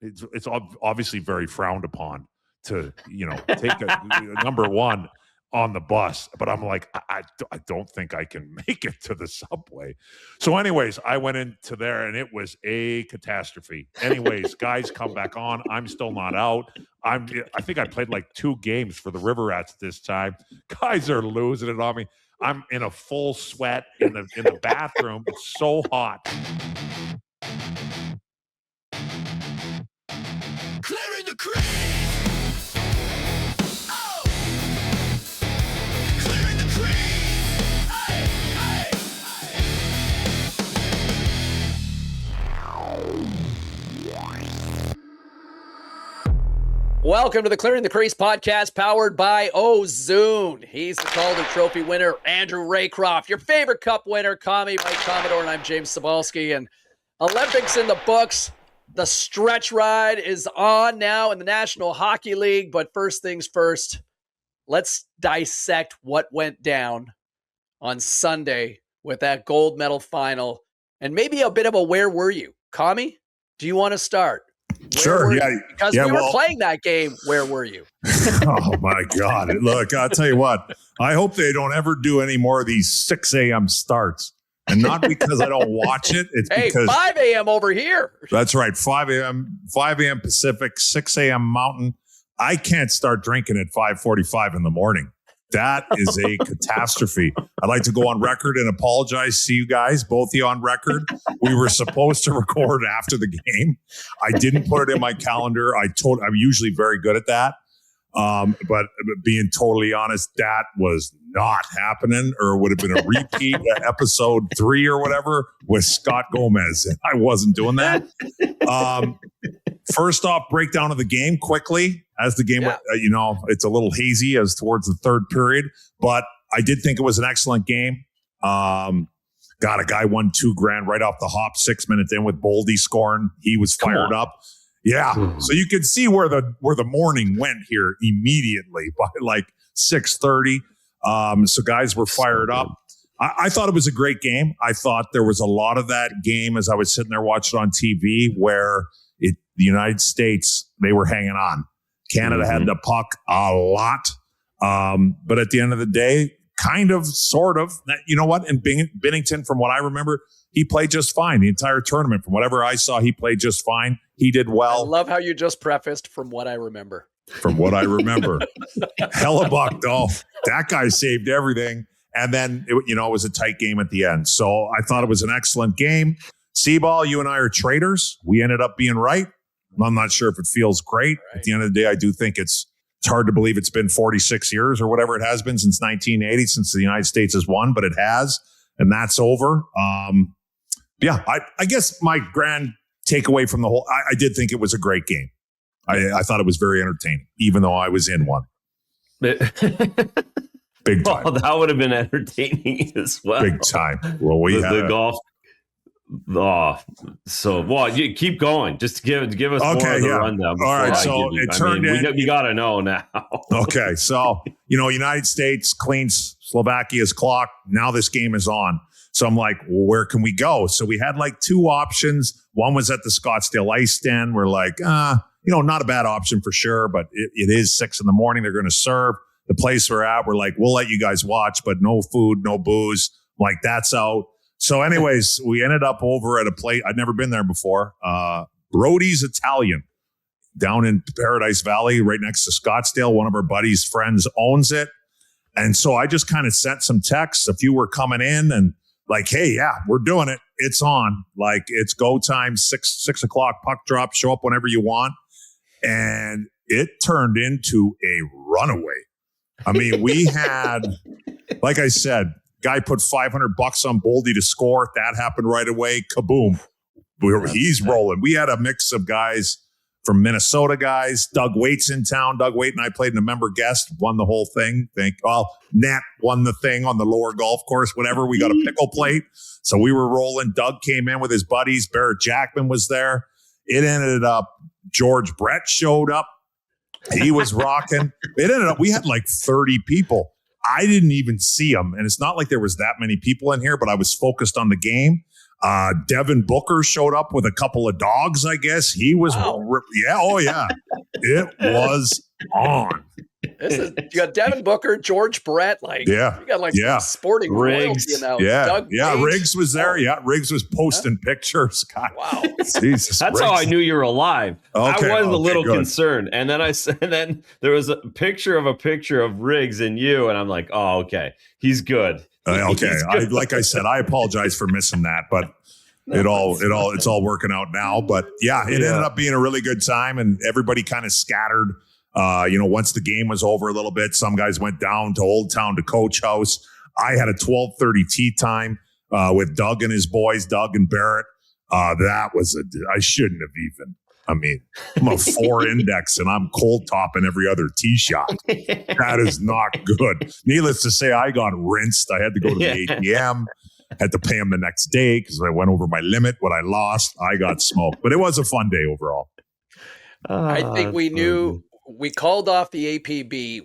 it's obviously very frowned upon to, take a number one on the bus. But I'm like, I don't think I can make it to the subway. So anyways, I went into there and it was a catastrophe. Anyways, guys come back on. I'm still not out. I think I played like 2 games for the River Rats this time. Guys are losing it on me. I'm in a full sweat in the bathroom. It's so hot. Clearing the crease. Oh. Clearing the crease. Aye, aye, aye. Welcome to the Clearing the Crease podcast, powered by Ozone. He's the Calder Trophy winner, Andrew Raycroft. Your favorite cup winner, Commie by Commodore, and I'm James Cebulski. And Olympics in the books. The stretch ride is on now in the National Hockey League. But first things first, let's dissect what went down on Sunday with that gold medal final. And maybe a bit of a where were you? Commie, do you want to start? Sure, yeah. Because we were playing that game. Where were you? Oh, my God. Look, I'll tell you what. I hope they don't ever do any more of these 6 a.m. starts. And not because I don't watch it. It's because 5 a.m. over here. That's right. 5 a.m. Pacific, 6 a.m. Mountain. I can't start drinking at 5:45 in the morning. That is a catastrophe. I'd like to go on record and apologize to you guys, both of you on record. We were supposed to record after the game. I didn't put it in my calendar. I'm usually very good at that. But being totally honest, that was not happening, or it would have been a repeat episode 3 or whatever with Scott Gomez. I wasn't doing that. First off, breakdown of the game quickly as the game, it's a little hazy as towards the third period, but I did think it was an excellent game. A guy won $2,000 right off the hop, 6 minutes in with Boldy scoring. He was fired up. Yeah. So you could see where the morning went here immediately by like 6:30. So guys were fired up. I thought it was a great game. I thought there was a lot of that game as I was sitting there watching on TV where the United States, they were hanging on. Canada had the puck a lot. But at the end of the day, kind of, sort of, you know what? And Binnington, from what I remember, he played just fine the entire tournament. From whatever I saw, he played just fine. He did well. I love how you just prefaced from what I remember. From what I remember. Hellebuck, though, that guy saved everything. And then, it was a tight game at the end. So I thought it was an excellent game. Seaball, you and I are traders. We ended up being right. I'm not sure if it feels great. Right. At the end of the day, I do think it's hard to believe it's been 46 years or whatever it has been since 1980, since the United States has won, but it has. And that's over. I guess my grand takeaway from the whole, I did think it was a great game. I thought it was very entertaining, even though I was in one. Big time. Well, that would have been entertaining as well. Big time. Well, the golf. Oh, so you keep going. Just give us more of the rundown. All right. So it turned in. We got to know now. Okay. So, United States cleans Slovakia's clock. Now this game is on. So I'm like, well, where can we go? So we had like 2 options. One was at the Scottsdale Ice Den. We're like, not a bad option for sure, but it is 6 a.m. They're going to serve. The place we're at, we're like, we'll let you guys watch, but no food, no booze. I'm like, that's out. So anyways, we ended up over at a place. I'd never been there before. Brody's Italian down in Paradise Valley, right next to Scottsdale. One of our buddies' friends owns it. And so I just kind of sent some texts. A few were coming in and like, hey, yeah, we're doing it. It's on. Like, it's go time, 6 o'clock, puck drop, show up whenever you want. And it turned into a runaway. I mean, we had, like I said, guy put $500 on Boldy to score. That happened right away. Kaboom. He's rolling. We had a mix of guys from Minnesota guys. Doug Waite's in town. Doug Waite and I played in a member guest, won the whole thing. Nat won the thing on the lower golf course, whatever. We got a pickle plate. So we were rolling. Doug came in with his buddies. Barrett Jackman was there. It ended up, George Brett showed up. He was rocking. It ended up, we had like 30 people. I didn't even see them. And it's not like there was that many people in here, but I was focused on the game. Devin Booker showed up with a couple of dogs, I guess. He was, it was on. You got Devin Booker, George Brett, you got sporting royalty in the house. Riggs was there. Yeah, Riggs was posting pictures. God, wow, Jesus, that's how I knew you were alive. Okay, I was a little concerned, and then there was a picture of Riggs and you, and I'm like, oh, okay, he's good. Okay, like I said, I apologize for missing that, but it's all working out now. But it ended up being a really good time, and everybody kind of scattered. Once the game was over a little bit, some guys went down to Old Town to Coach House. I had a 12:30 tea time with Doug and his boys, Doug and Barrett. That was I shouldn't have even. I mean, I'm a 4 index and I'm cold topping every other tee shot. That is not good. Needless to say, I got rinsed. I had to go to the ATM. Had to pay him the next day because I went over my limit. What I lost, I got smoked. But it was a fun day overall. I think we knew. We called off the APB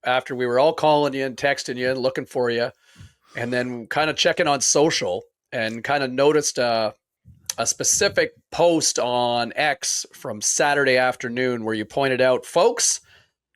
after we were all calling you and texting you and looking for you, and then kind of checking on social and kind of noticed a specific post on X from Saturday afternoon where you pointed out, folks,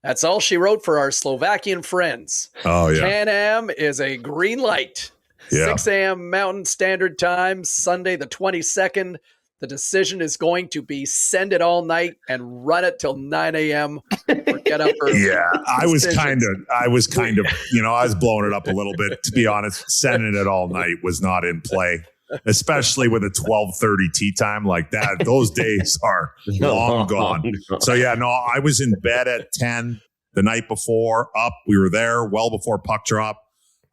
that's all she wrote for our Slovakian friends. Oh, yeah. Can-Am is a green light. Yeah. 6 a.m. Mountain Standard Time, Sunday the 22nd. The decision is going to be send it all night and run it till 9 a.m. or get up early. Yeah, I was kind of, I was blowing it up a little bit. To be honest, sending it all night was not in play, especially with a 12:30 tea time like that. Those days are long gone. So I was in bed at 10 the night before. We were there well before puck drop.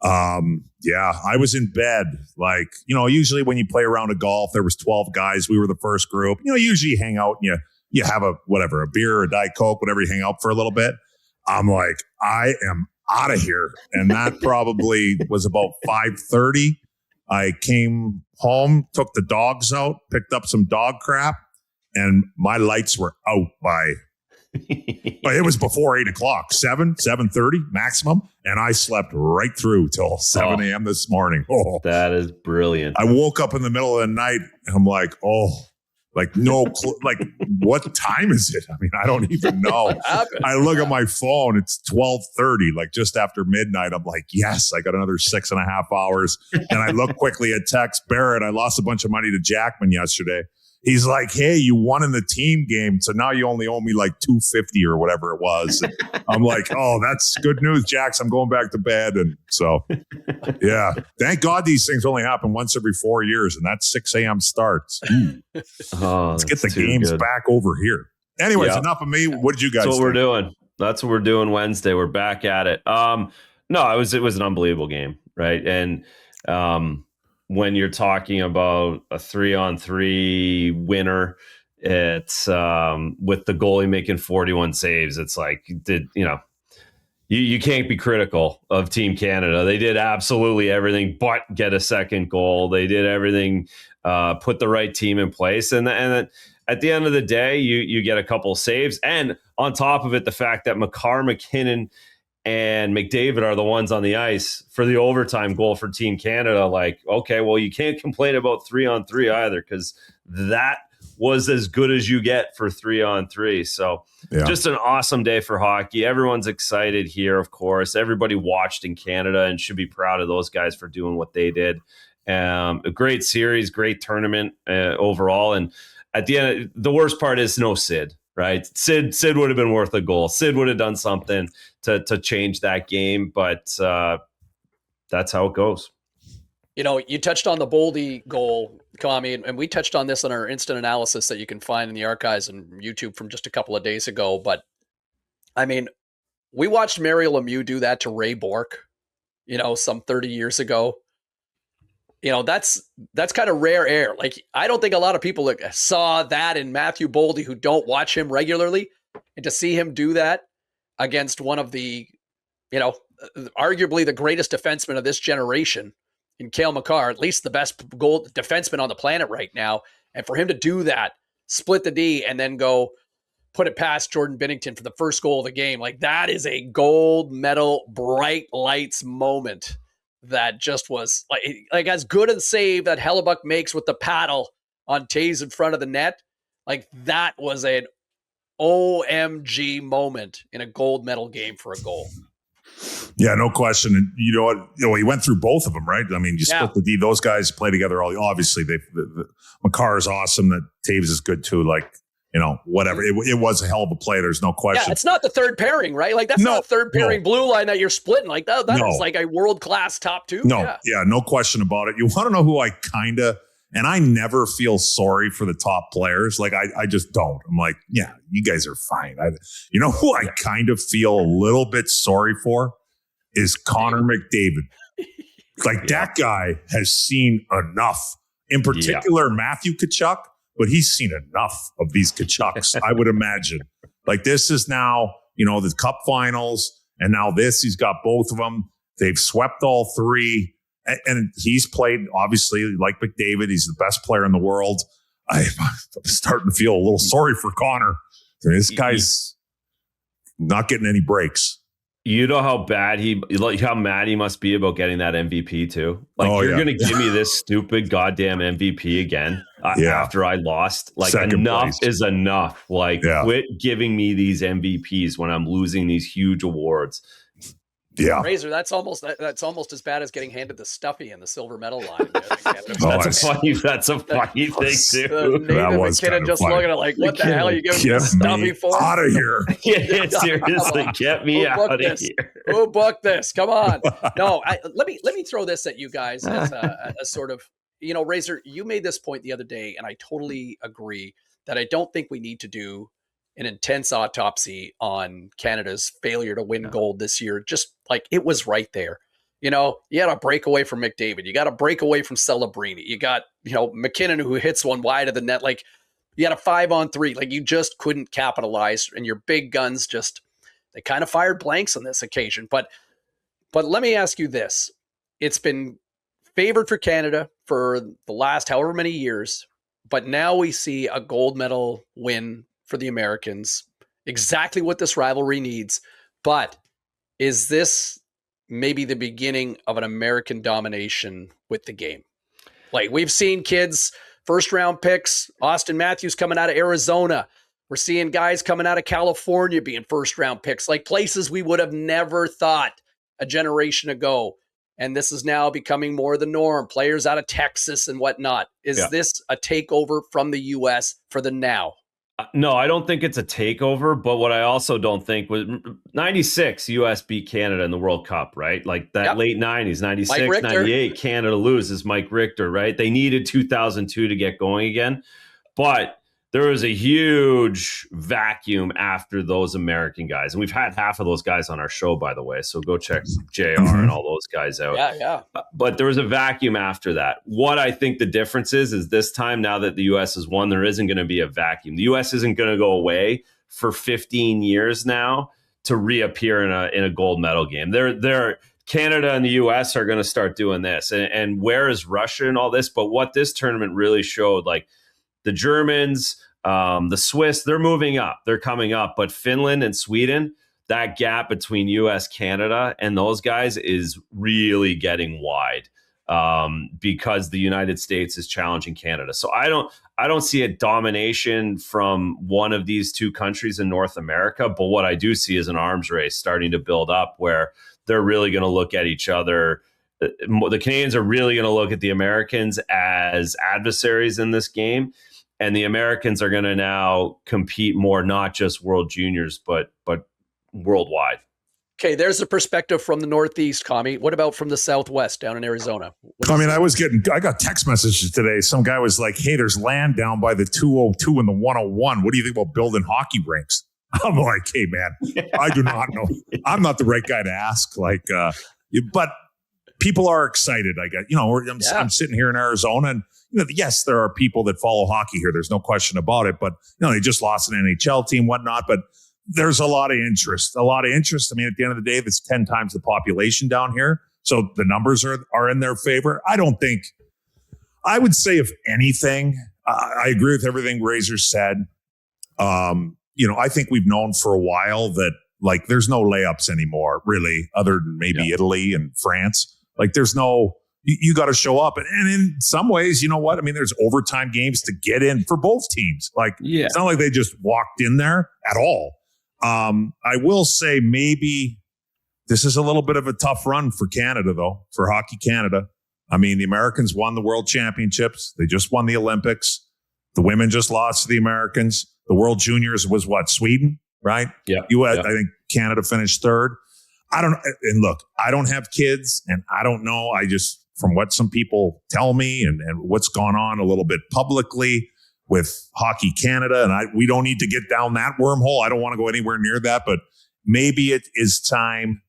I was in bed. Usually when you play a round of golf, there was 12 guys. We were the first group. Usually you hang out and you have a beer or a Diet Coke, whatever, you hang out for a little bit. I'm like, I am out of here. And that probably was about 5:30. I came home, took the dogs out, picked up some dog crap, and my lights were out by but it was before 8 o'clock, 7:30 maximum. And I slept right through till 7 a.m. this morning. Oh, that is brilliant. I woke up in the middle of the night and I'm like, what time is it? I mean, I don't even know. I look at my phone. It's 12:30, just after midnight. I'm like, yes, I got another 6.5 hours. And I look quickly at text. Barrett, I lost a bunch of money to Jackman yesterday. He's like, hey, you won in the team game, so now you only owe me $250 or whatever it was. And I'm like, oh, that's good news, Jax. I'm going back to bed. And so, thank God these things only happen once every 4 years, and that's 6 a.m. starts. Let's get the games back over here. Anyways, enough of me. What did you guys think? We're doing. That's what we're doing Wednesday. We're back at it. No, it was an unbelievable game, right? And when you're talking about a 3-on-3 winner, it's with the goalie making 41 saves. It's you can't be critical of Team Canada. They did absolutely everything but get a second goal. They did everything, put the right team in place. And at the end of the day, you get a couple saves. And on top of it, the fact that Makar, McKinnon, and McDavid are the ones on the ice for the overtime goal for Team Canada. Okay, well, you can't complain about 3-on-3 either, because that was as good as you get for 3-on-3. So just an awesome day for hockey. Everyone's excited here, of course. Everybody watched in Canada and should be proud of those guys for doing what they did. A great series, great tournament overall. And at the end, the worst part is no Sid. Right. Sid would have been worth a goal. Sid would have done something to change that game. But that's how it goes. You touched on the Boldy goal, Commie, and we touched on this in our instant analysis that you can find in the archives and YouTube from just a couple of days ago. But I mean, we watched Mario Lemieux do that to Ray Bourque, some 30 years ago. That's kind of rare air. I don't think a lot of people saw that in Matthew Boldy who don't watch him regularly, and to see him do that against one of the, arguably the greatest defenseman of this generation in Cale Makar, at least the best goal defenseman on the planet right now. And for him to do that, split the D and then go put it past Jordan Binnington for the first goal of the game, that is a gold medal, bright lights moment that just was like as good a save that Hellebuck makes with the paddle on Taves in front of the net. Like that was an OMG moment in a gold medal game for a goal. Yeah, no question. And you know what? He went through both of them, right? I mean, you split the D. Those guys play together. Obviously, Makar is awesome. That Taves is good too. Like, whatever. It was a hell of a play. There's no question. Yeah, it's not the third pairing, right? Like that's not a third pairing blue line that you're splitting. Like that is like a world class top two. No, no question about it. You want to know who I kind of. And I never feel sorry for the top players. Like, I just don't. I'm like, yeah, you guys are fine. You know who I kind of feel a little bit sorry for is Connor McDavid. Like, that guy has seen enough. In particular, Matthew Tkachuk, but he's seen enough of these Tkachuks, I would imagine. Like, this is now, the Cup Finals, and now this, he's got both of them. They've swept all three. And he's played, obviously, like McDavid. He's the best player in the world. I'm starting to feel a little sorry for Connor. This guy's not getting any breaks. You know how mad he must be about getting that MVP too. Like, you're going to give me this stupid goddamn MVP again after I lost. Like, Second enough place is enough. Like, quit giving me these MVPs when I'm losing these huge awards. Yeah, Razor. That's almost as bad as getting handed the Stuffy and the silver medal line. That's a funny thing too. Nathan McKinnon just looking at like, what the hell are you giving me the Stuffy for? Out of here! Yeah, seriously, get me out of here. Who booked this? Come on. No, let me throw this at you guys as a sort of, Razor. You made this point the other day, and I totally agree that I don't think we need to do an intense autopsy on Canada's failure to win gold this year. Just like it was right there. You had a breakaway from McDavid. You got a breakaway from Celebrini. You got, McKinnon who hits one wide of the net. Like you had a 5-on-3. Like you just couldn't capitalize, and your big guns they kind of fired blanks on this occasion. But let me ask you this. It's been favored for Canada for the last however many years, but now we see a gold medal win for the Americans, exactly what this rivalry needs. But is this maybe the beginning of an American domination with the game? Like we've seen kids, first round picks, Austin Matthews coming out of Arizona. We're seeing guys coming out of California being first round picks, like places we would have never thought a generation ago. And this is now becoming more the norm. Players out of Texas and whatnot. Is this a takeover from the U.S. for the now? No, I don't think it's a takeover, but what I also don't think was 96 US beat Canada in the World Cup, right? Like that late 90s, 96, 98, Canada loses Mike Richter, right? They needed 2002 to get going again, but there was a huge vacuum after those American guys. And we've had half of those guys on our show, by the way. So go check JR and all those guys out. Yeah. But there was a vacuum after that. What I think the difference is this time, now that the U.S. has won, there isn't going to be a vacuum. The U.S. isn't going to go away for 15 years now to reappear in a gold medal game. They're Canada and the U.S. are going to start doing this. And where is Russia and all this? But what this tournament really showed, like the Germans, the Swiss, they're moving up. They're coming up. But Finland and Sweden, that gap between U.S., Canada, and those guys is really getting wide because the United States is challenging Canada. So I don't see a domination from one of these two countries in North America. But what I do see is an arms race starting to build up where they're really going to look at each other. The Canadians are really going to look at the Americans as adversaries in this game. And the Americans are going to now compete more, not just World Juniors, but worldwide. Okay, there's a perspective from the Northeast, Commie. What about from the Southwest down in Arizona? I got text messages today. Some guy was like, hey, there's land down by the 202 and the 101. What do you think about building hockey rinks? I'm like, hey, man, I do not know. I'm not the right guy to ask. But people are excited. I'm sitting here in Arizona, and yes, there are people that follow hockey here. There's no question about it. But they just lost an NHL team, whatnot. But there's a lot of interest. I mean, at the end of the day, there's 10 times the population down here, so the numbers are in their favor. I would say, if anything, I agree with everything Razor said. I think we've known for a while that there's no layups anymore, really, other than maybe Italy and France. Like there's no, you got to show up. And in some ways, you know what? I mean, there's overtime games to get in for both teams. Like it's not like they just walked in there at all. I will say maybe this is a little bit of a tough run for Canada, though, for Hockey Canada. I mean, the Americans won the World Championships. They just won the Olympics. The women just lost to the Americans. The World Juniors was what, Sweden, right? Yeah. US, I think Canada finished third. I don't, and look, I don't have kids and I don't know. I just, from what some people tell me and what's gone on a little bit publicly with Hockey Canada, and we don't need to get down that wormhole. I don't want to go anywhere near that, but maybe it is time,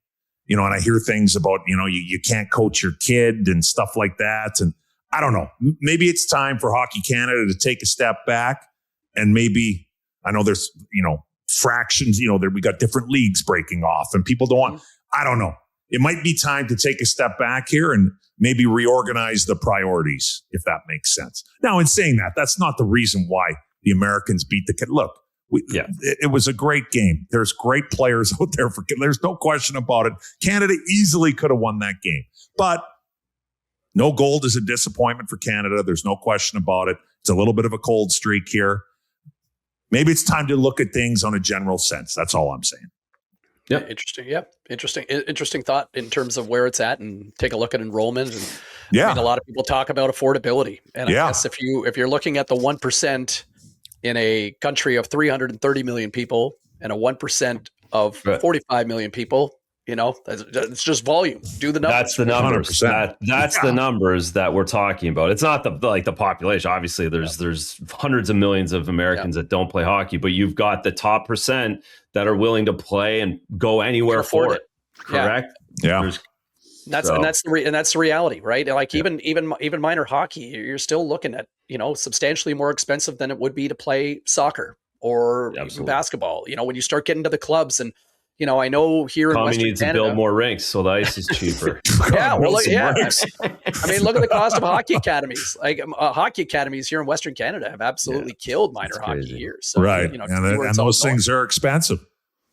and I hear things about, you can't coach your kid and stuff like that. And I don't know, maybe it's time for Hockey Canada to take a step back and maybe, I know there's, fractions, we got different leagues breaking off and people don't want, I don't know. It might be time to take a step back here and maybe reorganize the priorities, if that makes sense. Now, in saying that, that's not the reason why the Americans beat the kid. Look, it was a great game. There's great players out there. There's no question about it. Canada easily could have won that game. But no gold is a disappointment for Canada. There's no question about it. It's a little bit of a cold streak here. Maybe it's time to look at things on a general sense. That's all I'm saying. Yeah, interesting. Yep, interesting thought in terms of where it's at, and take a look at enrollment. And I mean, a lot of people talk about affordability, and I guess if you're looking at the 1% in a country of 330 million people and a 1% of 45 million people, it's just volume. Do the numbers. That's the numbers. That's the numbers that we're talking about. It's not the population. Obviously, there's hundreds of millions of Americans that don't play hockey, but you've got the top percent that are willing to play and go anywhere for it. Correct? Yeah. That's the reality, right? Like even minor hockey, you're still looking at substantially more expensive than it would be to play soccer or even basketball. When you start getting to the clubs and. I know here in Western needs Canada, to build more rinks so the ice is cheaper. I mean, look at the cost of hockey academies. Like hockey academies here in Western Canada have absolutely killed minor hockey here. So, right, and those things are expensive.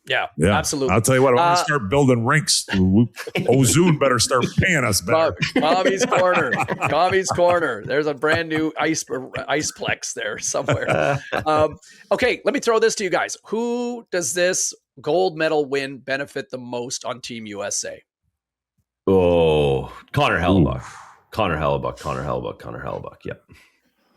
Yeah, absolutely. I'll tell you what, I'm going to start building rinks. Ozune better start paying us better. Commie's Corner. There's a brand new iceplex there somewhere. Okay, let me throw this to you guys. Who does this gold medal win benefit the most on Team USA? Oh, Connor Hellebuck. Connor Hellebuck. Yep.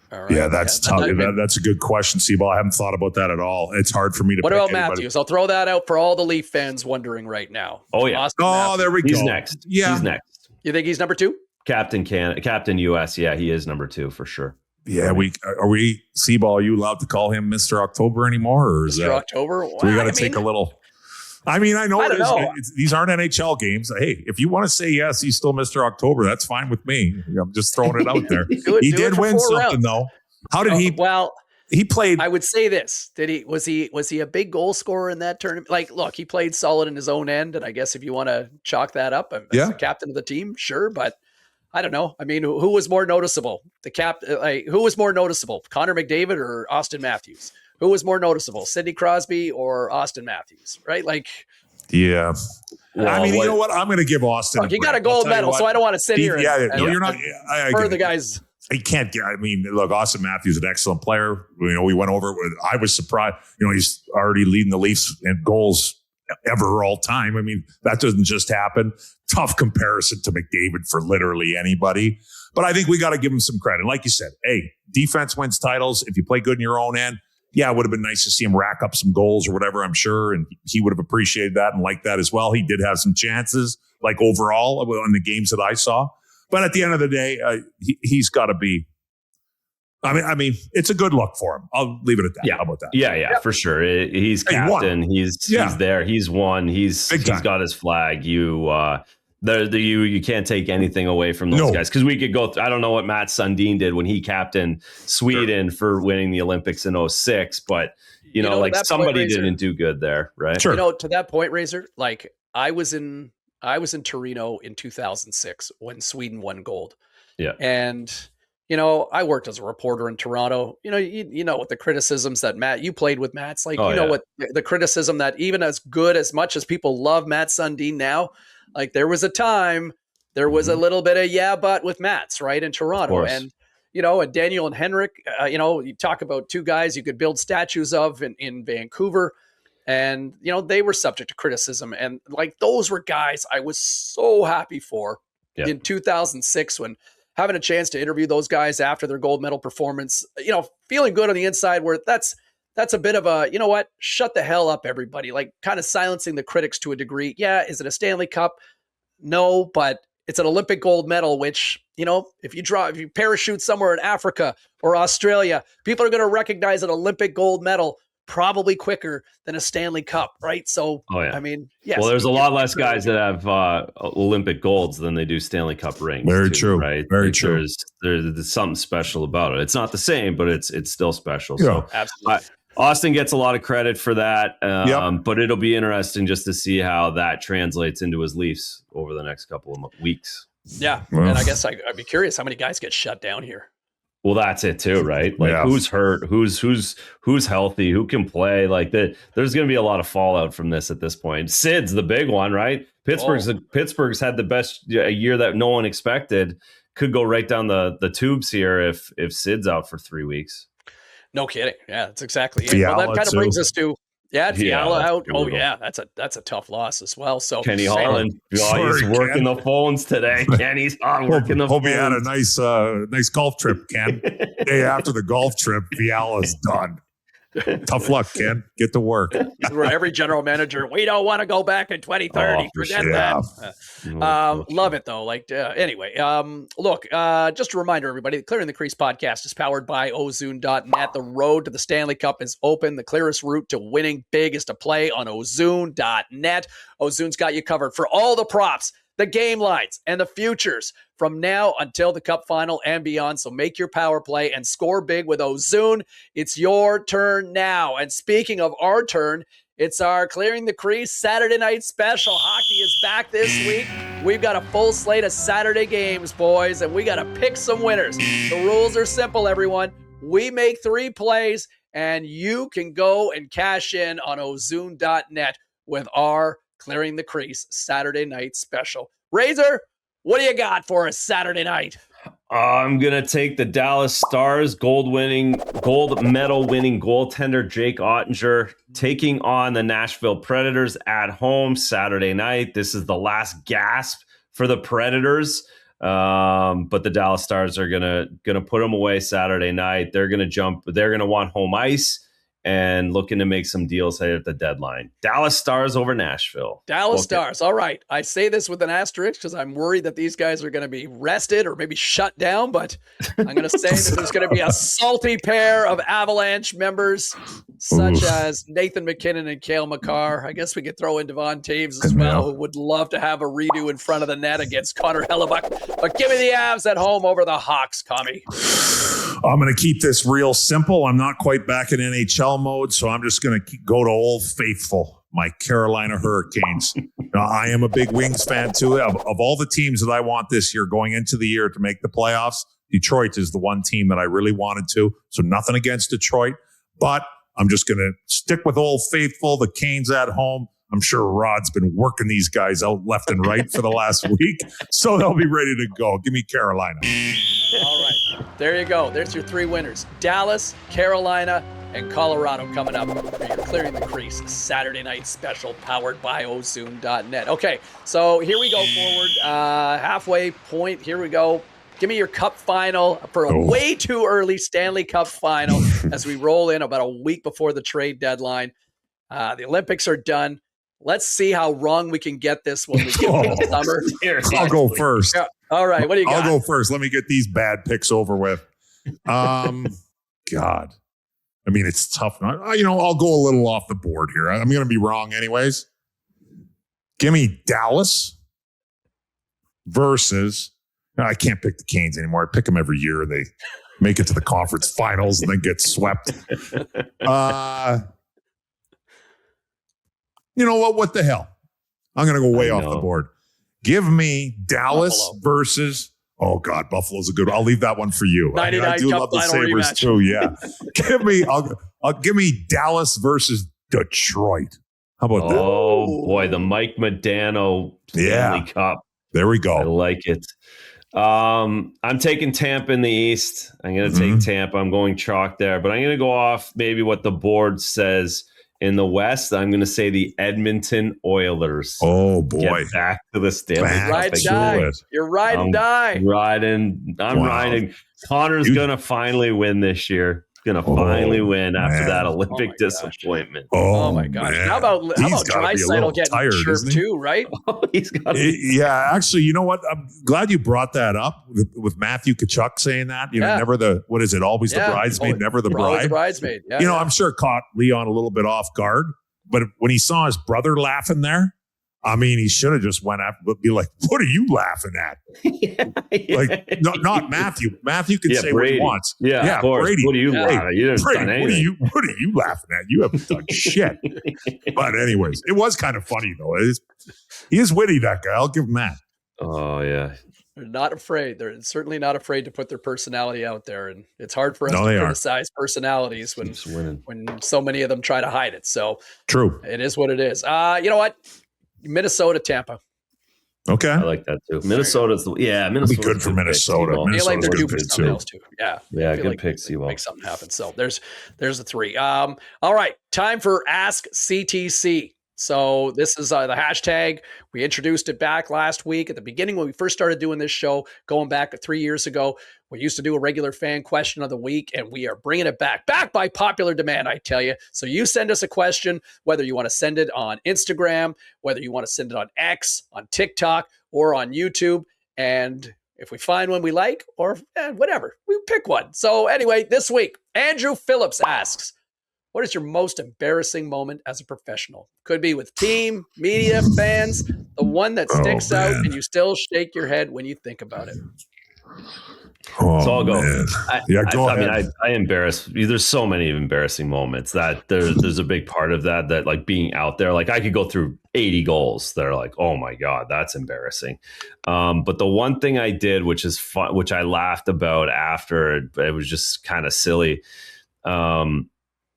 All right. Yeah, that's tough. That's a good question, Seaball. I haven't thought about that at all. It's hard for me to. What about Matthews? I'll throw that out for all the Leaf fans wondering right now. Oh yeah. There we go. He's next. Yeah, he's next. You think he's number 2? Captain US. Yeah, he is number 2 for sure. Yeah, are we Seaball? Are you allowed to call him Mr. October anymore, or is Mr. October? Well, we got to take a little. I mean, I know these aren't NHL games. Hey, if you want to say yes, he's still Mr. October. That's fine with me. I'm just throwing it out there. He did win something though. How did he? Well, he played. I would say this: was he a big goal scorer in that tournament? Like, look, he played solid in his own end, and I guess if you want to chalk that up as the captain of the team, sure. But I don't know. I mean, who was more noticeable? Who was more noticeable? Connor McDavid or Austin Matthews? Who was more noticeable, Sidney Crosby or Austin Matthews? Right? Like, yeah. Well, I mean, you know what? I'm going to give Austin. Look, he got a gold medal, so I don't want to sit here. You're not. For the guys. He can't get. I mean, look, Austin Matthews is an excellent player. We went over it with. I was surprised. He's already leading the Leafs in goals ever all time. I mean, that doesn't just happen. Tough comparison to McDavid for literally anybody. But I think we got to give him some credit. Like you said, hey, defense wins titles. If you play good in your own end, yeah, it would have been nice to see him rack up some goals or whatever, I'm sure. And he would have appreciated that and liked that as well. He did have some chances, like overall, in the games that I saw. But at the end of the day, he's got to be. I mean, it's a good look for him. I'll leave it at that. Yeah. How about that? Yeah, for sure. He's captain. He's there. He's won. He's got his flag. You can't take anything away from those guys, because we could go. I don't know what Matt Sundin did when he captained Sweden for winning the Olympics in 2006, but somebody didn't do good there, right? Sure. To that point, Razor, like I was in Torino in 2006 when Sweden won gold. Yeah. And, I worked as a reporter in Toronto. You know what the criticisms that you played with Matt's like, what the criticism that even as much as people love Matt Sundin now, like there was a time there was a little bit of but with Mats, right, in Toronto. And, and Daniel and Henrik, you talk about two guys you could build statues of in Vancouver. And, they were subject to criticism. And like those were guys I was so happy for in 2006 when having a chance to interview those guys after their gold medal performance, feeling good on the inside where that's a bit of a, shut the hell up, everybody, like kind of silencing the critics to a degree. Yeah. Is it a Stanley Cup? No, but it's an Olympic gold medal, which, if you parachute somewhere in Africa or Australia, people are going to recognize an Olympic gold medal probably quicker than a Stanley Cup, right? So, I mean, yes. Well, there's a lot less guys that have Olympic golds than they do Stanley Cup rings. Very true. Right? Very true. There's something special about it. It's not the same, but it's still special. Yeah. So, absolutely. Austin gets a lot of credit for that, but it'll be interesting just to see how that translates into his Leafs over the next couple of weeks. Yeah, and I guess I'd be curious how many guys get shut down here. Well, that's it too, right? Like who's hurt, who's healthy, who can play. Like there's going to be a lot of fallout from this at this point. Sid's the big one, right? Pittsburgh's had the best year that no one expected. Could go right down the tubes here if Sid's out for 3 weeks. No kidding. Yeah, that's exactly it. Fiala Well, that kind of brings us to Fiala out. Brutal. Oh yeah, that's a tough loss as well. So Kenny Holland, he's working the phones today. Kenny's on working the phones. Hope you had a nice golf trip, Ken. Day after the golf trip, Fiala's done. Tough luck, Ken. Get to work. Where every general manager, we don't want to go back in 2030. Forget that. Love it though. Like anyway, look, just a reminder, everybody, the Clearing the Crease podcast is powered by Ozoon.net. The road to the Stanley Cup is open. The clearest route to winning big is to play on Ozoon.net. Ozoon's got you covered for all the props, the game lines, and the futures from now until the Cup final and beyond. So make your power play and score big with Ozoon. It's your turn now. And speaking of our turn, it's our Clearing the Crease Saturday night special. Hockey is back this week. We've got a full slate of Saturday games, boys, and we got to pick some winners. The rules are simple, everyone. We make 3 plays, and you can go and cash in on Ozoon.net with our Clearing the Crease Saturday night special. Razor, what do you got for us Saturday night? I'm going to take the Dallas Stars gold medal winning goaltender Jake Ottinger taking on the Nashville Predators at home Saturday night. This is the last gasp for the Predators. But the Dallas Stars are going to put them away Saturday night. They're going to want home ice and looking to make some deals ahead at the deadline. Dallas Stars over Nashville. Dallas Stars. All right. I say this with an asterisk because I'm worried that these guys are going to be rested or maybe shut down, but I'm going to say that there's going to be a salty pair of Avalanche members such as Nathan McKinnon and Cale Makar. I guess we could throw in Devon Taves as well, who would love to have a redo in front of the net against Connor Hellebuck. But give me the Avs at home over the Hawks, Commie. I'm going to keep this real simple. I'm not quite back in NHL mode, so I'm just going to go to Old Faithful, my Carolina Hurricanes. Now, I am a big Wings fan, too. Of all the teams that I want this year going into the year to make the playoffs, Detroit is the one team that I really wanted to. So nothing against Detroit, but I'm just going to stick with Old Faithful, the Canes at home. I'm sure Rod's been working these guys out left and right for the last week, so they'll be ready to go. Give me Carolina. All right. There you go. There's your 3 winners. Dallas, Carolina, and Colorado coming up for your Clearing the Crease Saturday night special powered by Ozoon.net. Okay, so here we go forward. Halfway point. Here we go. Give me your Cup final for a way too early Stanley Cup final as we roll in about a week before the trade deadline. The Olympics are done. Let's see how wrong we can get this when we get to the summer. I'll go first. Yeah. All right. What do you got? I'll go first. Let me get these bad picks over with. God. I mean, it's tough. I'll go a little off the board here. I'm going to be wrong anyways. Give me Dallas versus... I can't pick the Canes anymore. I pick them every year. They make it to the conference finals and then get swept. You know what? What the hell? I'm going to go way off the board. Give me Dallas versus... Oh, God, Buffalo's a good one. I'll leave that one for you. I do love the Sabres too, yeah. Give me Dallas versus Detroit. How about that? Oh, boy, the Mike Modano Stanley Cup. There we I go. like it. I'm taking Tampa in the East. I'm going to take Tampa. I'm going chalk there, but I'm going to go off maybe what the board says in the West. I'm going to say the Edmonton Oilers. Oh boy. Get back to the Stanley Back Cup Ride and to again. die. it. You're ride and die. I'm Wow. riding. Connor's Dude. going to finally win this year. Going to Oh, finally win after man. that Oh, Olympic my gosh. disappointment. Oh my gosh. man. How about He's gotta be a little Draisaitl getting tired, chirped isn't he? too, right? He's got Yeah, actually, you know what? I'm glad you brought that up with Matthew Kachuk saying that. You know, Yeah. never the, what is it? Always the Yeah. bridesmaid, Oh, never the Always bride. the bridesmaid. Yeah, You know, yeah. I'm sure it caught Leon a little bit off guard, but when he saw his brother laughing there, I mean, he should have just went up but be like, "What are you laughing at?" Like, not Matthew. Matthew can say Brady. what he wants. Yeah, of course. Brady. What are you Yeah. laughing at? You didn't Brady, done what are anything. you laughing at? You haven't done shit. But anyways, it was kind of funny though. He is witty, that guy. I'll give him that. Oh yeah. They're not afraid. They're certainly not afraid to put their personality out there. And it's hard for us No, to they are. criticize personalities when Keeps winning. so many of them try to hide it. So True. it is what it is. You know what? Minnesota, Tampa. Okay. I like that too. Minnesota's It'd Minnesota's be good for Minnesota. I feel like Minnesota's they're due good for too. something else too. Yeah. Yeah, I feel good like pick, they Seawall. make something happen. So there's the three. All right. Time for Ask CTC. So this is the hashtag. We introduced it back last week at the beginning when we first started doing this show, going back 3 years ago. We used to do a regular fan question of the week, and we are bringing it back by popular demand, I tell you. So you send us a question, whether you want to send it on Instagram, whether you want to send it on X, on TikTok, or on YouTube. And if we find one we like, or whatever, we pick one. So anyway, this week, Andrew Phillips asks, what is your most embarrassing moment as a professional? Could be with team, media, fans, the one that sticks out man. and you still shake your head when you think about it. Oh, So I'll go. man. I ahead. mean, I embarrass. There's so many embarrassing moments that there's a big part of that like being out there. Like I could go through 80 goals that are like, oh my god, that's embarrassing. But the one thing I did, which is fun, which I laughed about after, it was just kind of silly.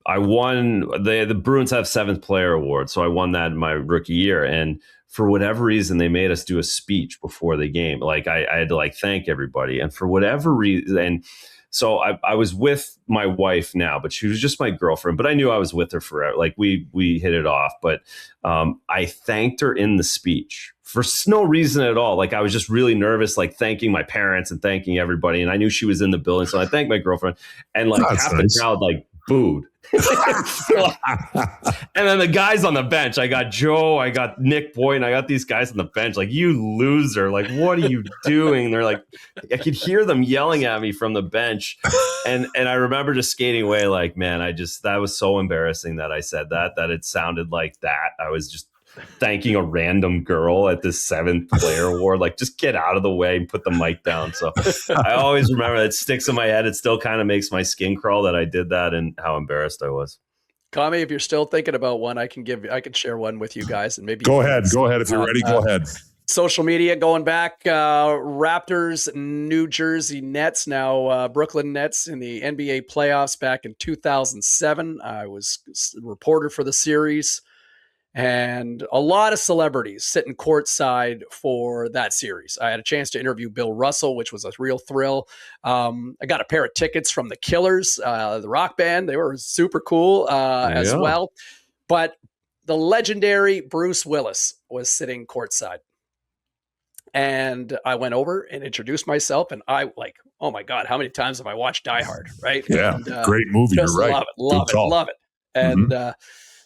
I won. The Bruins have 7th player award, so I won that in my rookie year. And for whatever reason, they made us do a speech before the game. Like I had to like thank everybody, and for whatever reason, and so I was with my wife now, but she was just my girlfriend. But I knew I was with her forever. Like we hit it off. But I thanked her in the speech for no reason at all. Like I was just really nervous, like thanking my parents and thanking everybody. And I knew she was in the building, so I thanked my girlfriend. And like That's half nice. the crowd like booed. And then the guys on the bench, I got Joe, I got Nick Boyd, and I got these guys on the bench like, you loser, like what are you doing? They're like, I could hear them yelling at me from the bench. And I remember just skating away like, man, that was so embarrassing that I said that it sounded like that. I was just thanking a random girl at this 7th player award. Like, just get out of the way and put the mic down. So I always remember that. It sticks in my head. It still kind of makes my skin crawl that I did that and how embarrassed I was. Commie, if you're still thinking about one, I can share one with you guys, and maybe Go ahead. If you're ready, go ahead. Social media going back, Raptors, New Jersey Nets, now Brooklyn Nets in the NBA playoffs back in 2007. I was a reporter for the series, and a lot of celebrities sitting courtside for that series. I had a chance to interview Bill Russell, which was a real thrill. I got a pair of tickets from the Killers, the rock band. They were super cool as well. But the legendary Bruce Willis was sitting courtside. And I went over and introduced myself, and I like, oh my God, how many times have I watched Die Hard, right? Yeah, And, great movie. You're just right. love it. And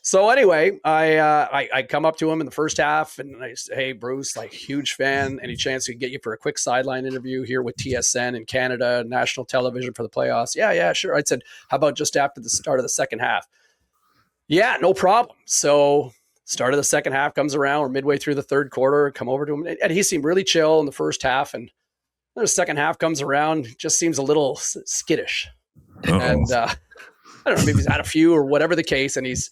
so anyway, I come up to him in the first half, and I say, hey, Bruce, like huge fan. Any chance we can get you for a quick sideline interview here with TSN in Canada, national television for the playoffs? Yeah, sure. I said, how about just after the start of the second half? Yeah, no problem. So start of the second half comes around. We're midway through the third quarter. Come over to him, and he seemed really chill in the first half. And the second half comes around, just seems a little skittish. Uh-oh. And I don't know, maybe he's had a few or whatever the case. And he's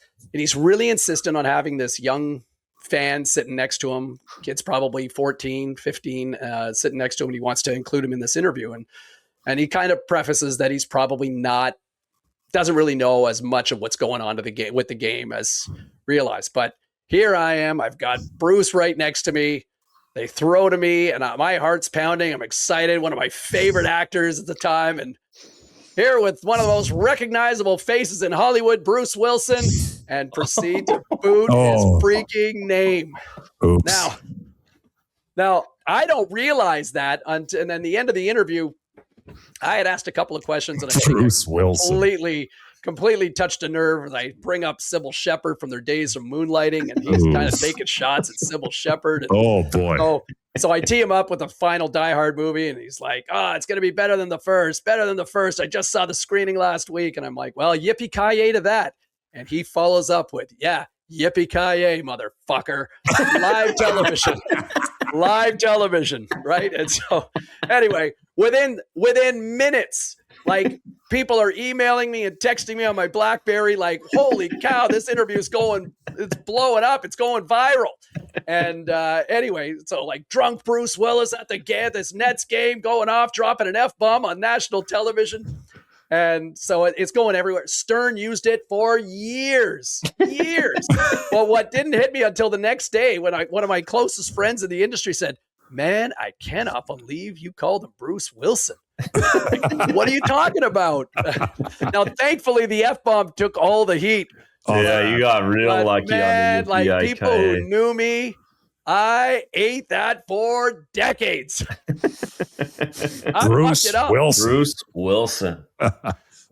really insistent on having this young fan sitting next to him. Kid's probably 14, 15, sitting next to him. And he wants to include him in this interview. And he kind of prefaces that he's probably doesn't really know as much of what's going on with the game as realized. But here I am. I've got Bruce right next to me. They throw to me, and my heart's pounding. I'm excited. One of my favorite actors at the time. And here with one of the most recognizable faces in Hollywood, Bruce Wilson, and proceed to boot his freaking name. Oops. Now, I don't realize that until, and then the end of the interview, I had asked a couple of questions, and I think Bruce Wilson completely touched a nerve. And I bring up Sybil Shepherd from their days of moonlighting, and he's kind of taking shots at Sybil Shepherd. Oh boy! So I tee him up with a final Die Hard movie, and he's like, it's going to be better than the first. I just saw the screening last week. And I'm like, well, yippee-ki-yay to that. And he follows up with, yeah, yippee-ki-yay, motherfucker. Live television, right? And so anyway, within minutes, like, people are emailing me and texting me on my BlackBerry, like, holy cow, this interview is it's blowing up. It's going viral. And anyway, so like drunk Bruce Willis at this Nets game going off, dropping an F-bomb on national television. And so it's going everywhere. Stern used it for years. Well, what didn't hit me until the next day when one of my closest friends in the industry said, man, I cannot believe you called him Bruce Wilson. Like, what are you talking about? Now, thankfully, the F-bomb took all the heat. You got real lucky, man, on the like, people who knew me, I ate that for decades. Bruce Wilson.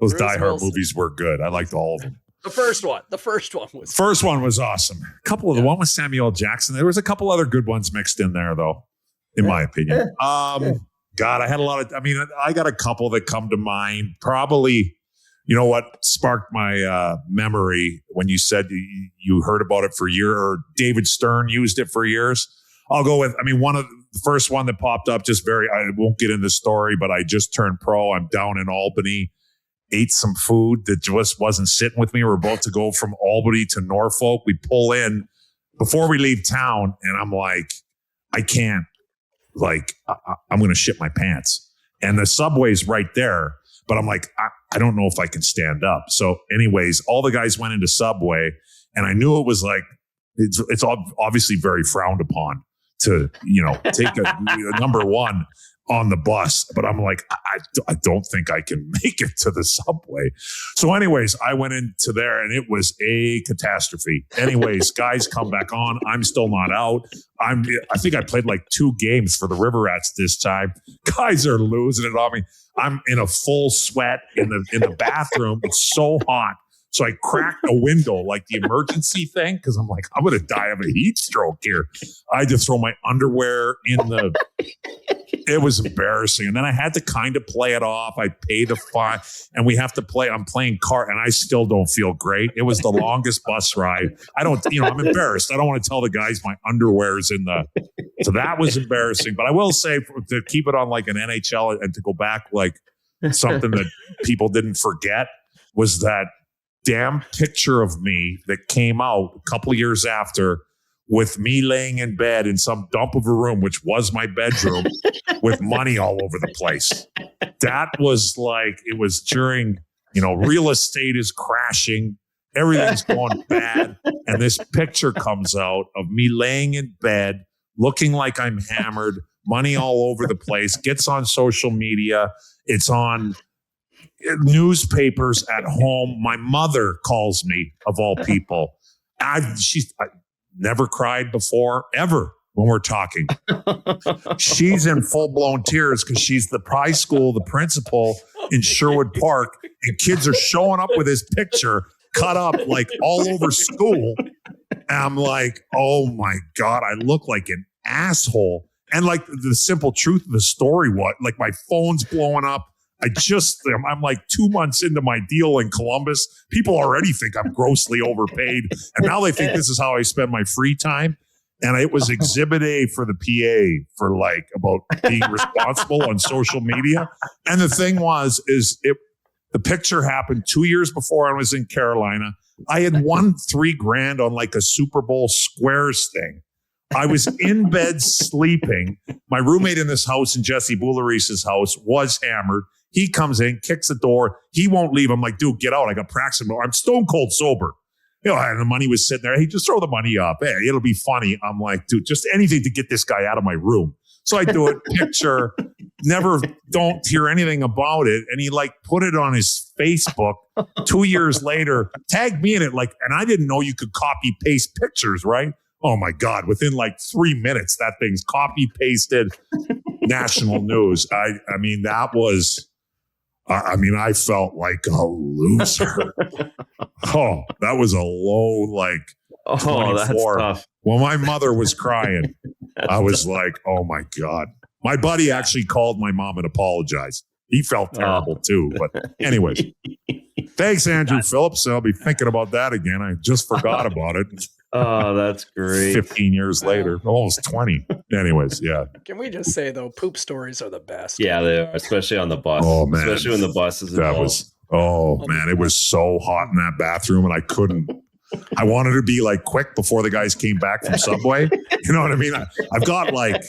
Those Die Hard movies were good. I liked all of them. The first one was awesome. A couple of the one with Samuel L. Jackson. There was a couple other good ones mixed in there, though, in my opinion. God, I had a lot of. I mean, I got a couple that come to mind. Probably, you know what sparked my memory when you said you heard about it for years, or David Stern used it for years. I'll go with. I mean, one of the first one that popped up. I won't get into the story, but I just turned pro. I'm down in Albany. Ate some food that just wasn't sitting with me. We're about to go from Albany to Norfolk. We pull in before we leave town, and I'm like, I can't. Like, I'm going to shit my pants. And the subway's right there, but I'm like, I don't know if I can stand up. So anyways, all the guys went into Subway, and I knew it was like, it's obviously very frowned upon to, take a number one on the bus, but I'm like, I don't think I can make it to the Subway. So anyways, I went into there, and it was a catastrophe. Anyways, guys come back on. I'm still not out. I think I played like 2 games for the River Rats this time. Guys are losing it on me. I'm in a full sweat in the bathroom. It's so hot. So I cracked a window, like the emergency thing, because I'm like, I'm going to die of a heat stroke here. I had to throw my underwear it was embarrassing. And then I had to kind of play it off. I paid the fine, and we have to play. I'm playing cart, and I still don't feel great. It was the longest bus ride. I'm embarrassed. I don't want to tell the guys my underwear's so that was embarrassing. But I will say, to keep it on like an NHL and to go back, like something that people didn't forget was that damn picture of me that came out a couple of years after, with me laying in bed in some dump of a room, which was my bedroom, with money all over the place. That was like, it was during, real estate is crashing. Everything's going bad. And this picture comes out of me laying in bed, looking like I'm hammered, money all over the place, gets on social media. It's on newspapers at home. My mother calls me, of all people. She's never cried before, ever, when we're talking. She's in full-blown tears because she's the high school, the principal in Sherwood Park, and kids are showing up with his picture cut up like all over school. And I'm like, oh my God, I look like an asshole. And like the simple truth of the story, like my phone's blowing up. I'm like 2 months into my deal in Columbus. People already think I'm grossly overpaid. And now they think this is how I spend my free time. And it was exhibit A for the PA for like about being responsible on social media. And the thing the picture happened 2 years before I was in Carolina. I had won $3,000 on like a Super Bowl squares thing. I was in bed sleeping. My roommate in this house, in Jesse Bouleris's house, was hammered. He comes in, kicks the door. He won't leave. I'm like, dude, get out. I got practice. I'm stone cold sober. And the money was sitting there. Hey, just throw the money up. Hey, it'll be funny. I'm like, dude, just anything to get this guy out of my room. So I do it, picture, don't hear anything about it. And he like put it on his Facebook 2 years later, tagged me in it. Like, and I didn't know you could copy paste pictures, right? Oh my God. Within like 3 minutes, that thing's copy pasted national news. I mean, that was, I felt like a loser. Oh, that was a low, like, Oh, that's 24. tough. When my mother was crying, I was like, oh my God. My buddy actually called my mom and apologized. He felt terrible too. But anyways, thanks, Andrew Phillips. I'll be thinking about that again. I just forgot about it. Oh, that's great. 15 years later, almost 20. Anyways, yeah. Can we just say, though, poop stories are the best? Yeah, they are, especially on the bus. Oh, man. Especially when the bus is That involved. was, man, it was so hot in that bathroom and I couldn't. I wanted to be like quick before the guys came back from Subway. You know what I mean? I've got like,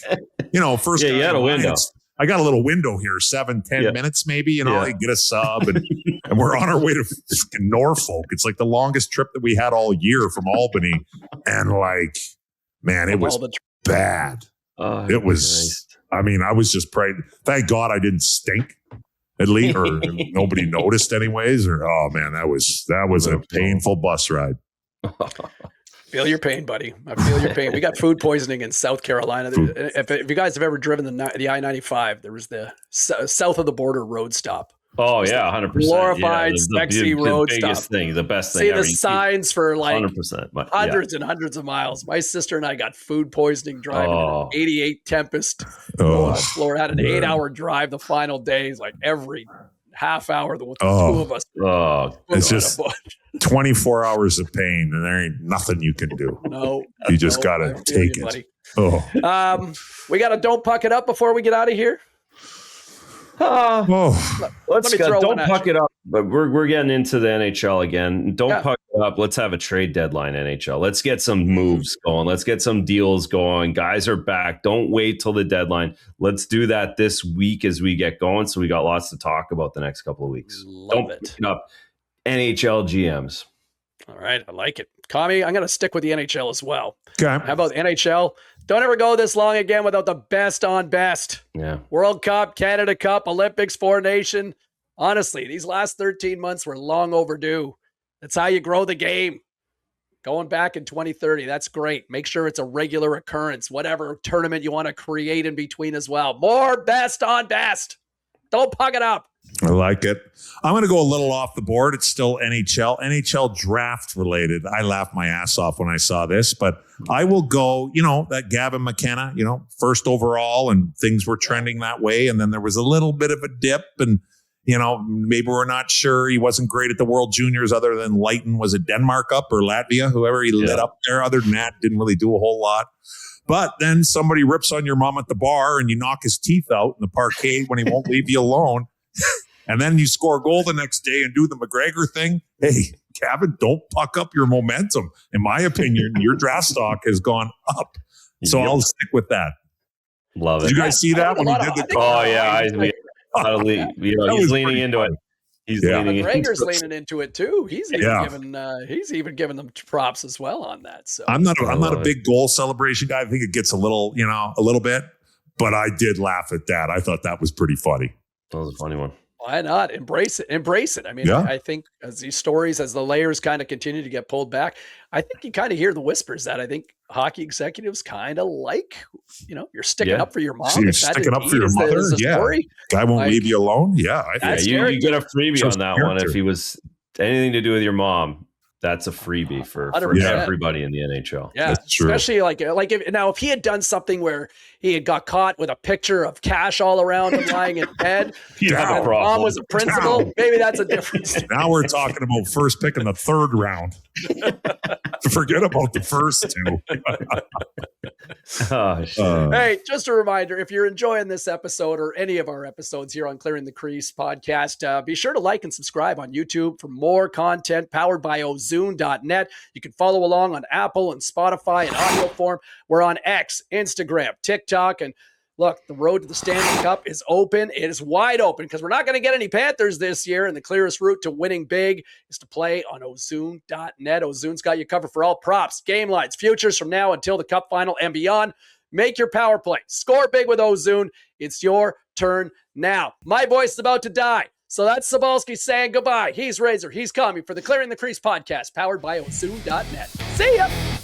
first. Yeah, you had a window. I got a little window here, 7-10 minutes maybe, I get a sub and we're on our way to Norfolk. It's like the longest trip that we had all year from Albany. And like, man, it was bad. Oh, it was, Christ. I was just praying. Thank God I didn't stink at least, or nobody noticed anyways, or, oh man, that was a painful bus ride. Feel your pain, buddy. I feel your pain. We got food poisoning in South Carolina. If you guys have ever driven the I-95, there was the south of the border road stop. Oh yeah, 100%. Glorified, sexy road the biggest stop. thing, the best thing. See the signs for like 100%, hundreds and hundreds of miles. My sister and I got food poisoning driving in an 88 Tempest. Florida had an 8-hour drive the final days, like every half hour. The two of us. It's just 24 hours of pain, and there ain't nothing you can do. No, you just gotta take it. buddy. Oh, we got to don't puck it up before we get out of here. Let's me go. throw Don't one at puck you. it up. But we're getting into the NHL again. Don't Yeah. puck it up. Let's have a trade deadline, NHL. Let's get some moves going. Let's get some deals going. Guys are back. Don't wait till the deadline. Let's do that this week as we get going. So we got lots to talk about the next couple of weeks. Love it. Pick it up. NHL GMs. All right, I like it. Commie, I'm going to stick with the NHL as well. okay. How about NHL? Don't ever go this long again without the best on best. Yeah. World Cup, Canada Cup, Olympics, Four Nation. Honestly, these last 13 months were long overdue. That's how you grow the game. Going back in 2030, that's great. Make sure it's a regular occurrence, whatever tournament you want to create in between as well. More best on best. Don't puck it up. I like it. I'm going to go a little off the board. It's still NHL draft related. I laughed my ass off when I saw this, but I will go, that Gavin McKenna, first overall, and things were trending that way. And then there was a little bit of a dip, and, maybe we're not sure. He wasn't great at the World Juniors other than lighting, was it Denmark up or Latvia, whoever he lit up there. Other than that, didn't really do a whole lot. But then somebody rips on your mom at the bar and you knock his teeth out in the parkade when he won't leave you alone. And then you score a goal the next day and do the McGregor thing. Hey, Gavin, don't puck up your momentum. In my opinion, your draft stock has gone up. So I'll stick with that. Love it. Did you guys see that when he did the Oh, yeah. He's leaning into it. He's leaning into McGregor's it. leaning into it too. He's even given them props as well on that. So I'm not a big goal celebration guy. I think it gets a little bit, but I did laugh at that. I thought that was pretty funny. That was a funny one. Why not embrace it? Embrace it. I mean, I think as these stories, as the layers kind of continue to get pulled back, I think you kind of hear the whispers that I think hockey executives kind of like, you're sticking up for your mom. So you're sticking up for your mother. Story. Guy won't leave you alone. Yeah. You get a freebie on that one. character. If he was anything to do with your mom, that's a freebie for 100%. everybody in the NHL. Yeah, that's true. Especially like if he had done something where he had got caught with a picture of cash all around him lying in bed, You'd have a and problem. mom was a principal, maybe that's a difference. Now we're talking about first pick in the third round. Forget about the first two. Oh, shit. Hey, just a reminder, if you're enjoying this episode or any of our episodes here on Clearing the Crease podcast, be sure to like and subscribe on YouTube for more content powered by Ozune.net. You can follow along on Apple and Spotify in audio form. We're on X, Instagram, TikTok, and Look, the road to the Stanley Cup is open. It is wide open because we're not going to get any Panthers this year, and the clearest route to winning big is to play on Ozoon.net. Ozoon's got you covered for all props, game lines, futures from now until the Cup final and beyond. Make your power play. Score big with Ozoon. It's your turn now. My voice is about to die, so that's Sabalski saying goodbye. He's Razor. He's Commie for the Clearing the Crease podcast, powered by Ozoon.net. See ya!